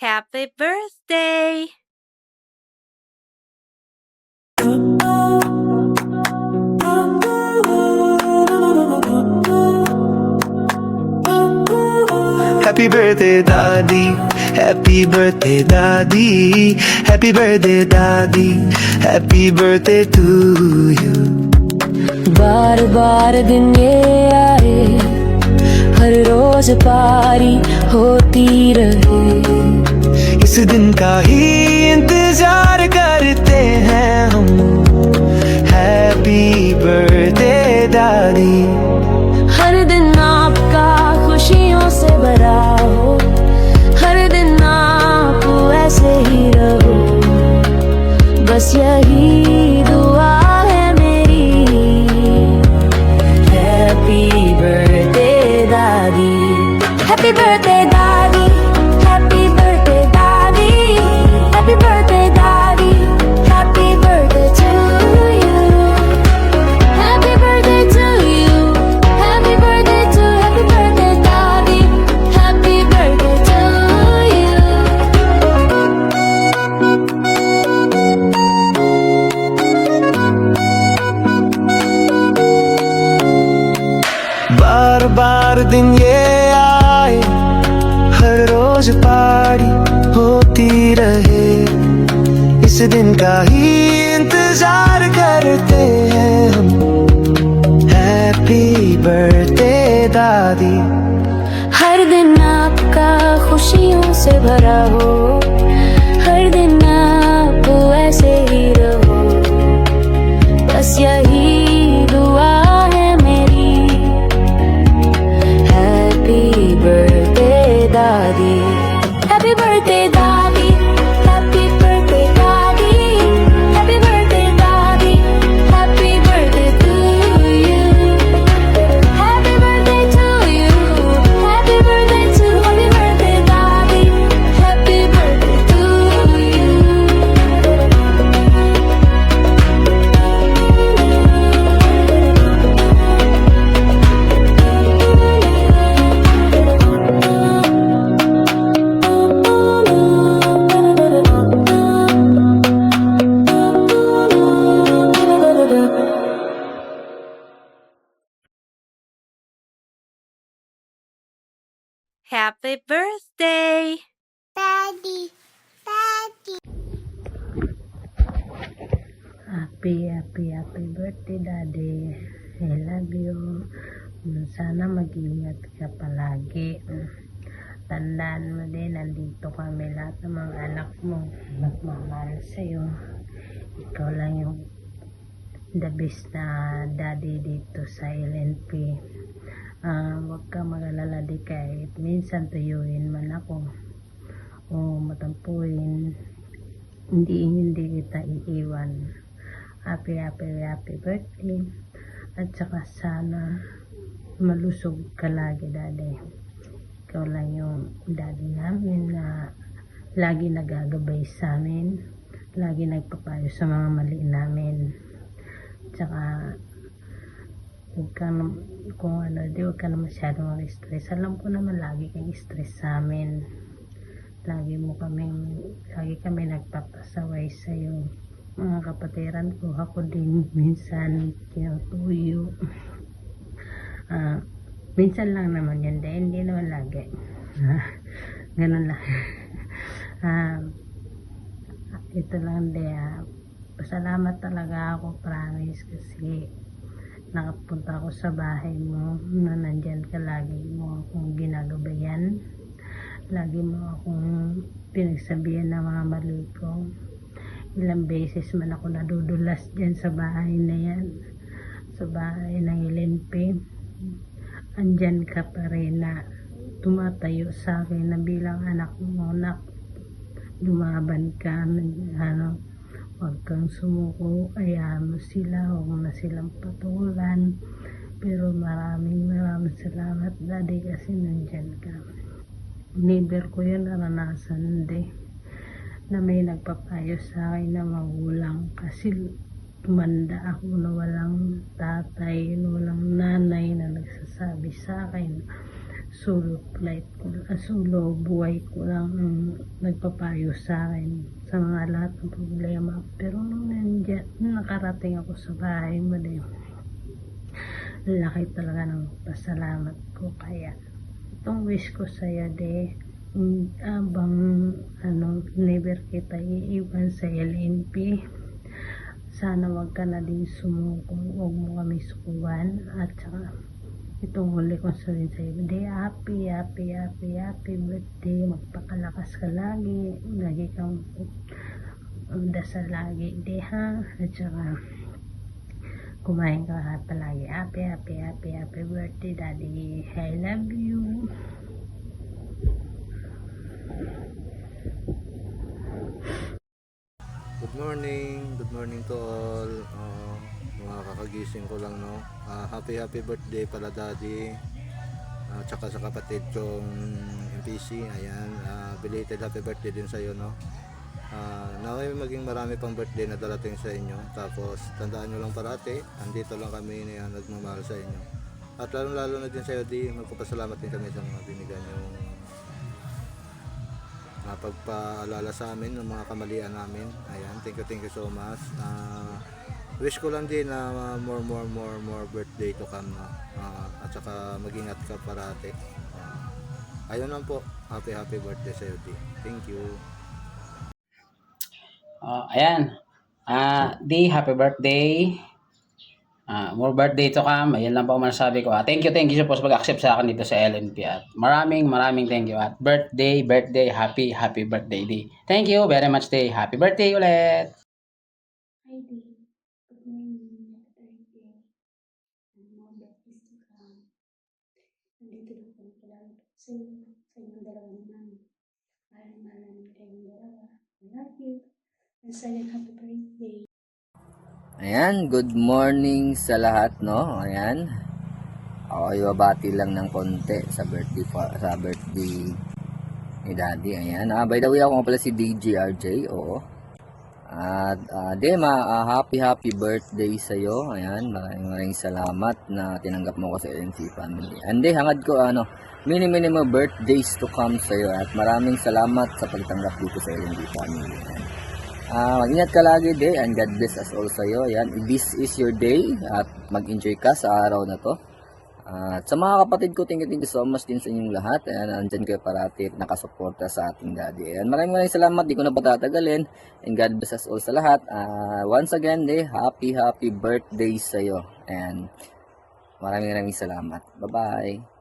Happy birthday! Happy birthday, Daddy. Happy birthday, Daddy. Happy birthday, Daddy. Happy birthday to you. बार बार दिन ये आए, हर रोज पारी होती रहे। इस दिन का ही इंतजार करते हैं हम। हैप्पी बर्थडे दादी। हर दिन आपका खुशियों से भरा हो, हर दिन आप ऐसे ही रहो, बस यही दुआ है मेरी। हैप्पी बर्थडे दादी, हैप्पी बर्थडे दादी, हैप्पी बर्थडे दादी, हैप्पी बर्थडे दादी, happy birthday to you, happy birthday to you, happy birthday to, happy birthday दादी, हैप्पी बर्थडे टू यू। बार बार दिन ये आए, हर रोज पारी होती रहे। इस दिन का ही इंतजार करते हैं हम। हैप्पी बर्थडे दादी। हर दिन आपका खुशियों से भरा हो, हर दिन आप ऐसे ही रहो, बस यही दुआ है मेरी। हैप्पी बर्थडे दादी, हैप्पी बर्थडे दादी, हैप्पी बर्थडे दादी, हैप्पी बर्थडे दादी, happy birthday to you, happy birthday to you, happy birthday to, happy birthday दादी, happy birthday to you. Happy birthday! Daddy, Daddy. Happy birthday, Daddy. I love you. Sana mag-ingat ka palagi. Tandaan mo din, nandito kami lahat ng mga anak mo. Nagmamahal sa'yo. Ikaw lang yung the best na daddy dito sa LNP. Huwag ka mag-alala di kahit minsan tuyuin man ako o matampuin, hindi kita iiwan. Happy birthday, at saka sana malusog ka lagi, Daddy. Ikaw lang yung daddy namin na lagi nagagabay sa amin, lagi nagpapayo sa mga mali namin. Tsaka huwag ka na, huwag ka na masyadong stress. Alam ko naman lagi kang stress sa amin. Lagi kami nagpapasaway sa'yo. Mga kapatiran ko, ako din minsan kinutuyo. Minsan lang naman yan, hindi naman lagi. Ganun lang. Ito lang pasalamat talaga ako, promise, kasi nakapunta ako sa bahay mo na nandyan ka, lagi mo akong ginagabayan, lagi mo akong pinagsabihan ng mga mali ko. Ilang beses man ako nadudulas dyan sa bahay na yan, sa bahay ng LNP, andyan ka pa rin na tumatayo sa akin na bilang anak mo, na lumaban ka, huwag kang sumuko, ayahan mo sila, huwag mo na silang patulan. Pero maraming salamat, Daddy, kasi nandyan ka. Never ko yun naranasan na may nagpapayo sa akin na magulang, kasi tumanda ako na walang tatay, walang nanay na nagsasabi sa akin solo flight ko, solo buhay ko lang ang nagpapayo sa akin sa mga lahat ng problema. Pero nung nakarating ako sa bahay mo din, laki talaga ng pasalamat ko. Kaya itong wish ko sa'yo de, abang never kita iiwan sa LNP, sana wag ka na din sumuko, wag mo kami sukuan. At saka itong huli ko sabihin sa'yo, de, happy birthday, magpakalakas ka lagi, lagi kang dasal lagi de ha. At saka kumain ka palagi. Happy birthday daddy, I love you. Good morning to all. Mga kakagising ko lang, no. Happy birthday pala daddy. Tsaka sa kapatid kong MPC. Ayan, belated happy birthday din sa iyo, no. Naway maging marami pang birthday na darating sa inyo. Tapos tandaan nyo lang parati, andito lang kami na nagmamahal sa inyo. At lalo na din sa iyo, di magpapasalamat din kami sa mga binigyan nyo pagpaalala sa amin ng mga kamalian namin. Ayan, thank you so much. Wish ko lang din na more birthday to come na. At saka mag-ingat ka parati. Ayun lang po. Happy birthday sa iyo, di. Thank you. Ayan. Di, happy birthday. More birthday to come. Ayan lang po ang masasabi ko. Thank you so po sa pag-accept sa akin dito sa LNP. At maraming thank you. At birthday, happy birthday, Di. Thank you very much, Di. Happy birthday ulit. Hi, Dee. Good morning. Happy birthday. More birthdays to come. Nandito lang po palagi sa inyong dalawa naman. Mahal namin kayong dalawa. I love you. And second, happy birthday. Ayan, good morning sa lahat, no? Ayan. Ako ibabati lang ng konti sa birthday ni Daddy. Ayan. By the way, ako nga pala si DJ RJ. Oo. At happy birthday sa iyo. Ayan, maraming salamat na tinanggap mo ko sa LNC family. And hangad ko many more birthdays to come sa iyo at maraming salamat sa pagtanggap dito sa LNC family. Ayan. Mag-ingat ka lagi, de, and God bless us all sa iyo. Ayan, this is your day at mag-enjoy ka sa araw na to. At sa mga kapatid ko, thank you so much din sa inyong lahat. Ayan, andyan kayo parati at nakasuporta sa ating daddy. Ayan, maraming salamat, di ko na patatagalin. And God bless us all sa lahat. Once again, de, happy birthday sa iyo. And maraming salamat. Bye-bye.